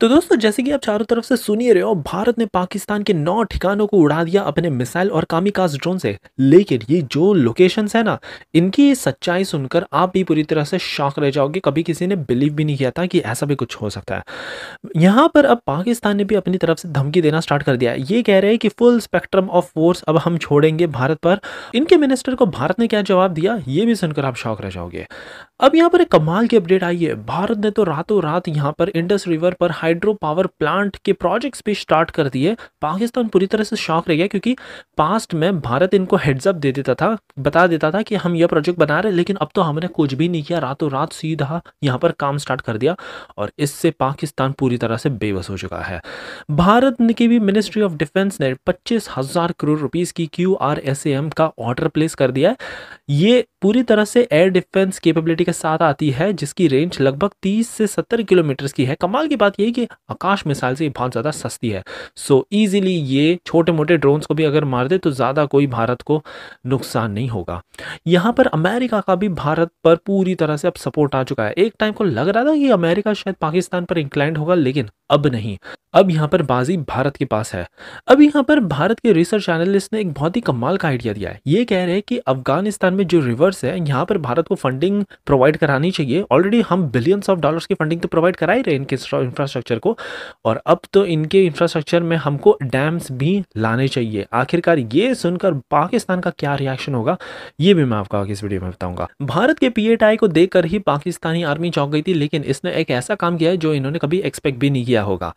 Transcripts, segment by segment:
तो दोस्तों जैसे कि आप चारों तरफ से सुन ही रहे हो, भारत ने पाकिस्तान के 9 ठिकानों को उड़ा दिया अपने मिसाइल और कामिकाज़ ड्रोन से। लेकिन ये जो लोकेशंस है ना, इनकी सच्चाई सुनकर आप भी पूरी तरह से शॉक रह जाओगे। कभी किसी ने बिलीव भी नहीं किया था कि ऐसा भी कुछ हो सकता है। यहाँ पर अब पाकिस्तान ने भी अपनी तरफ से धमकी देना स्टार्ट कर दिया है। ये कह रहे हैं कि फुल स्पेक्ट्रम ऑफ फोर्स अब हम छोड़ेंगे भारत पर। इनके मिनिस्टर को भारत ने क्या जवाब दिया, ये भी सुनकर आप शॉक रह जाओगे। अब यहाँ पर एक कमाल की अपडेट आई है। भारत ने तो रातों रात यहाँ पर इंडस रिवर पर हाइड्रो पावर प्लांट के प्रोजेक्ट्स भी स्टार्ट कर दिए। पाकिस्तान पूरी तरह से शॉक रह गया, क्योंकि पास्ट में भारत इनको हेड्स अप दे देता था, बता देता था कि हम यह प्रोजेक्ट बना रहे हैं, लेकिन अब तो हमने कुछ भी नहीं किया, रातों रात सीधा यहाँ पर काम स्टार्ट कर दिया। और इससे पाकिस्तान पूरी तरह से बेबस हो चुका है। भारत की भी मिनिस्ट्री ऑफ डिफेंस ने 25,000 करोड़ रुपीस की QRSAM का ऑर्डर प्लेस कर दिया है। ये पूरी तरह से एयर डिफेंस कैपेबिलिटी के साथ आती है, जिसकी रेंज लगभग 30 से 70 किलोमीटर की है। कमाल की बात यह है कि आकाश मिसाइल से बहुत ज़्यादा सस्ती है। सो इजीली ये छोटे मोटे ड्रोन्स को भी अगर मार दे तो ज़्यादा कोई भारत को नुकसान नहीं होगा। यहाँ पर अमेरिका का भी भारत पर पूरी तरह से अब सपोर्ट आ चुका है। एक टाइम को लग रहा था कि अमेरिका शायद पाकिस्तान पर इंक्लाइंड होगा, लेकिन अब नहीं। अब यहाँ पर बाजी भारत के पास है। अब यहाँ पर भारत के रिसर्च एनालिस्ट ने एक बहुत ही कमाल का आइडिया दिया है। ये कह रहे हैं कि अफगानिस्तान में जो रिवर्स है, यहाँ पर भारत को फंडिंग प्रोवाइड करानी चाहिए। ऑलरेडी हम बिलियंस ऑफ डॉलर्स की फंडिंग तो प्रोवाइड करा ही रहे इनके इंफ्रास्ट्रक्चर को, और अब तो इनके इंफ्रास्ट्रक्चर में हमको डैम्स भी लाने चाहिए। आखिरकार ये सुनकर पाकिस्तान का क्या रिएक्शन होगा, ये भी मैं आपको आगे इस वीडियो में बताऊंगा। भारत के PATI को देखकर ही पाकिस्तानी आर्मी चौंक गई थी, लेकिन इसने एक ऐसा काम किया है जो इन्होंने कभी एक्सपेक्ट भी नहीं किया होगा।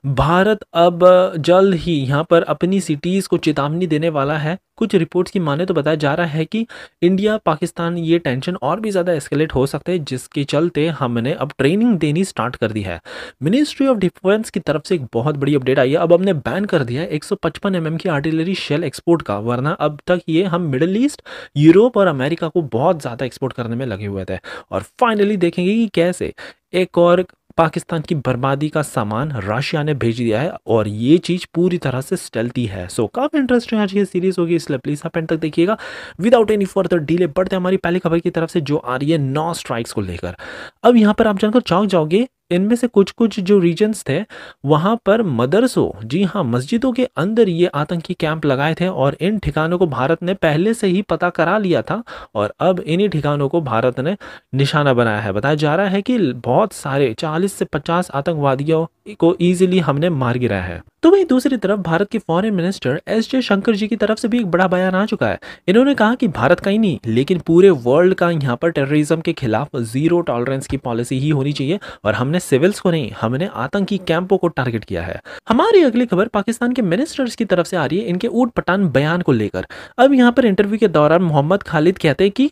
भारत अब जल्द ही यहाँ पर अपनी सिटीज को चेतावनी देने वाला है। कुछ रिपोर्ट्स की माने तो बताया जा रहा है कि इंडिया पाकिस्तान ये टेंशन और भी ज़्यादा एस्केलेट हो सकते हैं, जिसके चलते हमने अब ट्रेनिंग देनी स्टार्ट कर दी है। मिनिस्ट्री ऑफ डिफेंस की तरफ से एक बहुत बड़ी अपडेट आई है। अब हमने बैन कर दिया है 155 mm की आर्टिलरी शेल एक्सपोर्ट का, वरना अब तक ये हम मिडिल ईस्ट, यूरोप और अमेरिका को बहुत ज़्यादा एक्सपोर्ट करने में लगे हुए थे। और फाइनली देखेंगे कि कैसे एक और पाकिस्तान की बर्बादी का सामान रशिया ने भेज दिया है, और ये चीज पूरी तरह से स्टेल्थी है। सो काफी इंटरेस्टिंग आज की सीरीज होगी, इसलिए प्लीज आप एंड तक देखिएगा। विदाउट एनी फर्दर डिले बढ़ते हमारी पहली खबर की तरफ से, जो आ रही है 9 स्ट्राइक्स को लेकर। अब यहाँ पर आप जानकर चौंक जाओगे, इनमें से कुछ कुछ जो रीजन्स थे वहां पर मदरसों, जी हाँ, मस्जिदों के अंदर ये आतंकी कैंप लगाए थे, और इन ठिकानों को भारत ने पहले से ही पता करा लिया था, और अब इन्हीं ठिकानों को भारत ने निशाना बनाया है। बताया जा रहा है कि बहुत सारे 40 से 50 आतंकवादियों को इजीली हमने मार गिराया है। तो वहीं दूसरी तरफ भारत के फॉरेन मिनिस्टर S. जयशंकर जी की तरफ से भी एक बड़ा बयान आ चुका है। इन्होंने कहा कि भारत का ही नहीं, लेकिन पूरे वर्ल्ड का यहाँ पर टेररिज्म के खिलाफ जीरो टॉलरेंस की पॉलिसी ही होनी चाहिए, और हमने सिविल्स को नहीं, हमने आतंकी कैंपों को टारगेट किया है। हमारी अगली खबर पाकिस्तान के मिनिस्टर्स की तरफ से आ रही है, इनके ऊट पटांग बयान को लेकर। अब यहाँ पर इंटरव्यू के दौरान मोहम्मद खालिद कहते हैं कि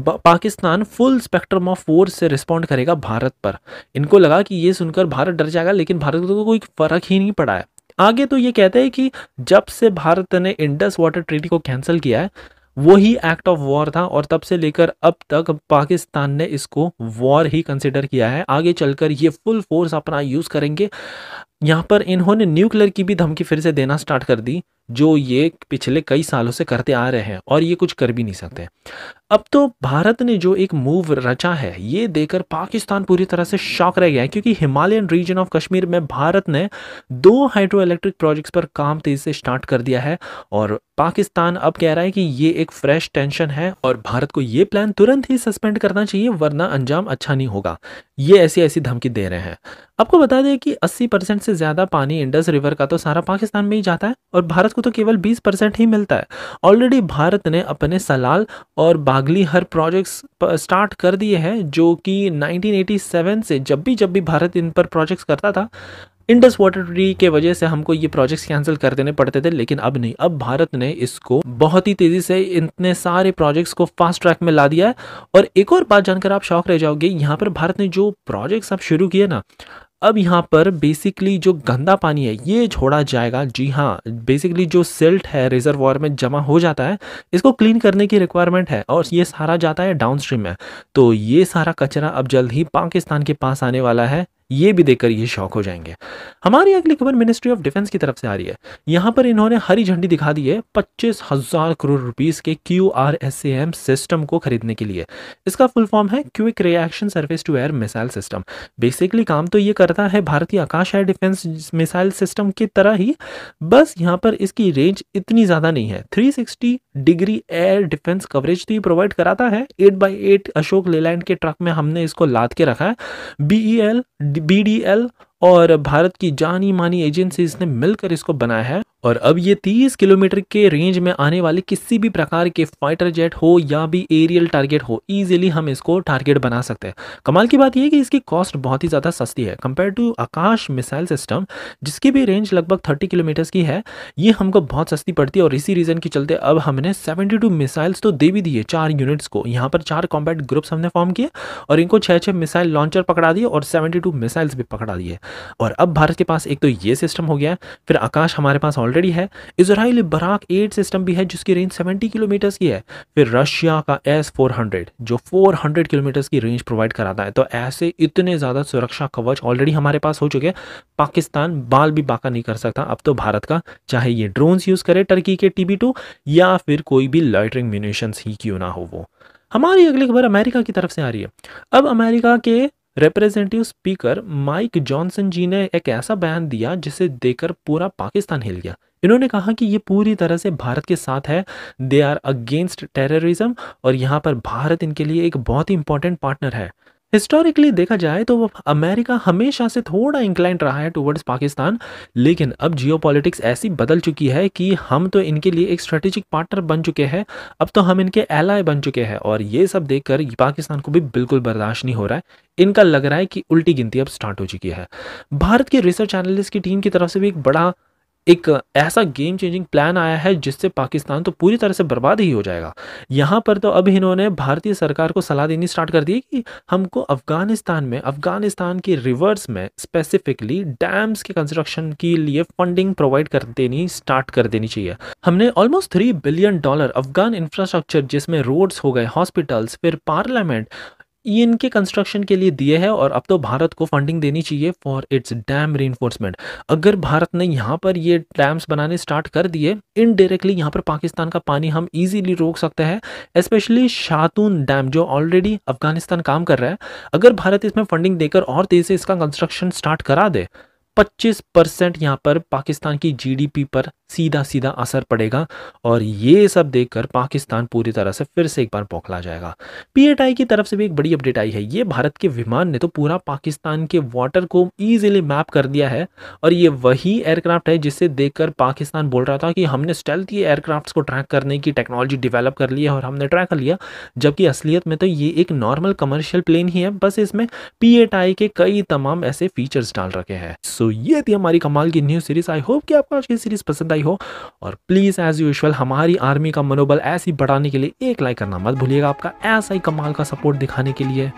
Pakistan full spectrum of force से रिस्पॉन्ड करेगा भारत पर। इनको लगा कि ये सुनकर भारत डर जाएगा, लेकिन भारत को कोई फर्क ही नहीं पड़ा है। आगे तो ये कहते हैं कि जब से भारत ने इंडस वाटर ट्रीटी को कैंसिल किया है, वही एक्ट ऑफ वॉर था, और तब से लेकर अब तक पाकिस्तान ने इसको वॉर ही कंसिडर किया है। आगे चलकर ये फुल फोर्स अपना यूज करेंगे। यहाँ पर इन्होंने न्यूक्लियर की भी धमकी फिर से देना स्टार्ट कर दी, जो ये पिछले कई सालों से करते आ रहे हैं, और ये कुछ कर भी नहीं सकते। अब तो भारत ने जो एक मूव रचा है, ये देखकर पाकिस्तान पूरी तरह से शॉक रह गया है, क्योंकि हिमालयन रीजन ऑफ कश्मीर में भारत ने 2 हाइड्रो इलेक्ट्रिक प्रोजेक्ट्स पर काम तेजी से स्टार्ट कर दिया है, और पाकिस्तान अब कह रहा है कि ये एक फ्रेश टेंशन है, और भारत को ये प्लान तुरंत ही सस्पेंड करना चाहिए, वरना अंजाम अच्छा नहीं होगा। ये ऐसी ऐसी धमकी दे रहे हैं। आपको बता दें कि 80% से ज्यादा पानी इंडस रिवर का तो सारा पाकिस्तान में ही जाता है, और भारत को तो केवल 20% ही मिलता है। ऑलरेडी भारत ने अपने सलाल और बागली हर प्रोजेक्ट्स स्टार्ट कर दिए हैं, जो कि 1987 से जब भी भारत इन पर प्रोजेक्ट्स करता था, इंडस वाटर ट्री के वजह से हमको ये प्रोजेक्ट्स कैंसिल कर देने पड़ते थे। लेकिन अब नहीं, अब भारत ने इसको बहुत ही तेजी से इतने सारे प्रोजेक्ट्स को फास्ट ट्रैक में ला दिया है। और एक और बात जानकर आप शॉक रह जाओगे, यहाँ पर भारत ने जो प्रोजेक्ट्स अब शुरू किए ना, अब यहाँ पर बेसिकली जो गंदा पानी है ये छोड़ा जाएगा। जी हाँ, बेसिकली जो सिल्ट है रिजर्वॉयर में जमा हो जाता है, इसको क्लीन करने की रिक्वायरमेंट है, और ये सारा जाता है डाउनस्ट्रीम में। तो ये सारा कचरा अब जल्द ही पाकिस्तान के पास आने वाला है। ये भी देखकर ये शॉक हो जाएंगे। हमारी अगली खबर मिनिस्ट्री ऑफ डिफेंस की तरफ से आ रही है। यहाँ पर इन्होंने हरी झंडी दिखा दी है 25,000 करोड़ रुपीस के QRSAM सिस्टम को खरीदने के लिए। इसका फुल फॉर्म है quick reaction surface to air missile system. Basically काम तो ये करता है भारतीय Akash air defence missile system की तरह ही, बस यहाँ पर इसकी रेंज इतनी ज़्यादा नहीं है। 360 डिग्री एयर डिफेंस कवरेज तो ये प्रोवाइड कराता है। 8x8 अशोक लेलैंड के ट्रक में हमने इसको लाद के रखा है। BEL, BDL और भारत की जानी मानी एजेंसीज ने मिलकर इसको बनाया है। और अब ये 30 किलोमीटर के रेंज में आने वाले किसी भी प्रकार के फाइटर जेट हो या भी एरियल टारगेट हो, इजीली हम इसको टारगेट बना सकते हैं। कमाल की बात यह है कि इसकी कॉस्ट बहुत ही ज़्यादा सस्ती है compare to Akash missile system, जिसकी भी रेंज लगभग 30 किलोमीटर्स की है। ये हमको बहुत सस्ती पड़ती है और इसी रीज़न के चलते अब हमने 72 मिसाइल्स तो दे भी दिए 4 यूनिट्स को। यहाँ पर 4 कॉम्बैट ग्रुप्स हमने फॉर्म किए और इनको 6-6 मिसाइल लॉन्चर पकड़ा दिए और 72 मिसाइल्स भी पकड़ा दिए। और अब भारत के पास एक तो ये सिस्टम हो गया है, फिर आकाश हमारे पास ऑलरेडी है। इजराइली बराक 8 सिस्टम भी है जिसकी रेंज 70 किलोमीटर्स की है। फिर रशिया का S-400 जो 400 किलोमीटर्स की रेंज प्रोवाइड कराता है। तो ऐसे इतने ज़्यादा सुरक्षा कवच ऑलरेडी हमारे पास हो चुके हैं। पाकिस्तान बाल भी बाका नहीं कर सकता अब तो भारत का, चाहे ये ड्रोन्स यूज़ करे टर्की के TB2 या फिर कोई भी लॉइटरिंग म्यूनिशंस ही क्यों ना हो वो। हमारी अगली खबर अमेरिका की तरफ से आ रही है। अब अमेरिका के रिप्रेजेंटेटिव स्पीकर माइक जॉनसन जी ने एक ऐसा बयान दिया जिसे देखकर पूरा पाकिस्तान हिल गया। इन्होंने कहा कि ये पूरी तरह से भारत के साथ है, दे आर अगेंस्ट टेररिज्म, और यहाँ पर भारत इनके लिए एक बहुत ही इंपॉर्टेंट पार्टनर है। हिस्टोरिकली देखा जाए तो अमेरिका हमेशा से थोड़ा इंक्लाइंड रहा है टुवर्ड्स पाकिस्तान, लेकिन अब जियोपॉलिटिक्स ऐसी बदल चुकी है कि हम तो इनके लिए एक स्ट्रेटेजिक पार्टनर बन चुके हैं, अब तो हम इनके एलाय बन चुके हैं। और ये सब देखकर पाकिस्तान को भी बिल्कुल बर्दाश्त नहीं हो रहा है। इनका लग रहा है कि उल्टी गिनती अब स्टार्ट हो चुकी है। भारत के रिसर्च एनालिस्ट की टीम की तरफ से भी एक ऐसा गेम चेंजिंग प्लान आया है जिससे पाकिस्तान तो पूरी तरह से बर्बाद ही हो जाएगा। यहाँ पर तो अब इन्होंने भारतीय सरकार को सलाह देनी स्टार्ट कर दी है कि हमको अफगानिस्तान के रिवर्स में स्पेसिफिकली डैम्स के कंस्ट्रक्शन के लिए फंडिंग प्रोवाइड स्टार्ट कर देनी चाहिए। हमने ऑलमोस्ट $3 बिलियन अफगान इंफ्रास्ट्रक्चर जिसमें रोड्स हो गए, हॉस्पिटल्स, फिर पार्लियामेंट, ये इनके कंस्ट्रक्शन के लिए दिए हैं और अब तो भारत को फंडिंग देनी चाहिए फॉर इट्स डैम रीइंफोर्समेंट। अगर भारत ने यहाँ पर ये डैम्स बनाने स्टार्ट कर दिए, इनडायरेक्टली यहाँ पर पाकिस्तान का पानी हम इजीली रोक सकते हैं, स्पेशली शातून डैम जो ऑलरेडी अफगानिस्तान काम कर रहा है। अगर भारत इसमें फंडिंग देकर और तेजी से इसका कंस्ट्रक्शन स्टार्ट करा दे, 25% यहाँ पर पाकिस्तान की GDP पर सीधा सीधा असर पड़ेगा। और ये सब देखकर पाकिस्तान पूरी तरह से फिर से एक बार बौखला जाएगा। PATI की तरफ से भी एक बड़ी अपडेट आई है। ये भारत के विमान ने तो पूरा पाकिस्तान के वाटर को इजीली मैप कर दिया है और ये वही एयरक्राफ्ट है जिसे देखकर पाकिस्तान बोल रहा था कि हमने स्टेल्थी एयरक्राफ्ट्स को ट्रैक करने की टेक्नोलॉजी डेवलप कर ली है और हमने ट्रैक कर लिया, जबकि असलियत में तो ये एक नॉर्मल कमर्शियल प्लेन ही है, बस इसमें PATI के कई तमाम ऐसे फीचर्स डाल रखे हैं। सो ये थी हमारी कमाल की न्यू सीरीज। आई होप कि आपको आज की सीरीज पसंद आई हो और प्लीज एज यूजुअल हमारी आर्मी का मनोबल ऐसे ही बढ़ाने के लिए एक लाइक करना मत भूलिएगा, आपका ऐसा ही कमाल का सपोर्ट दिखाने के लिए।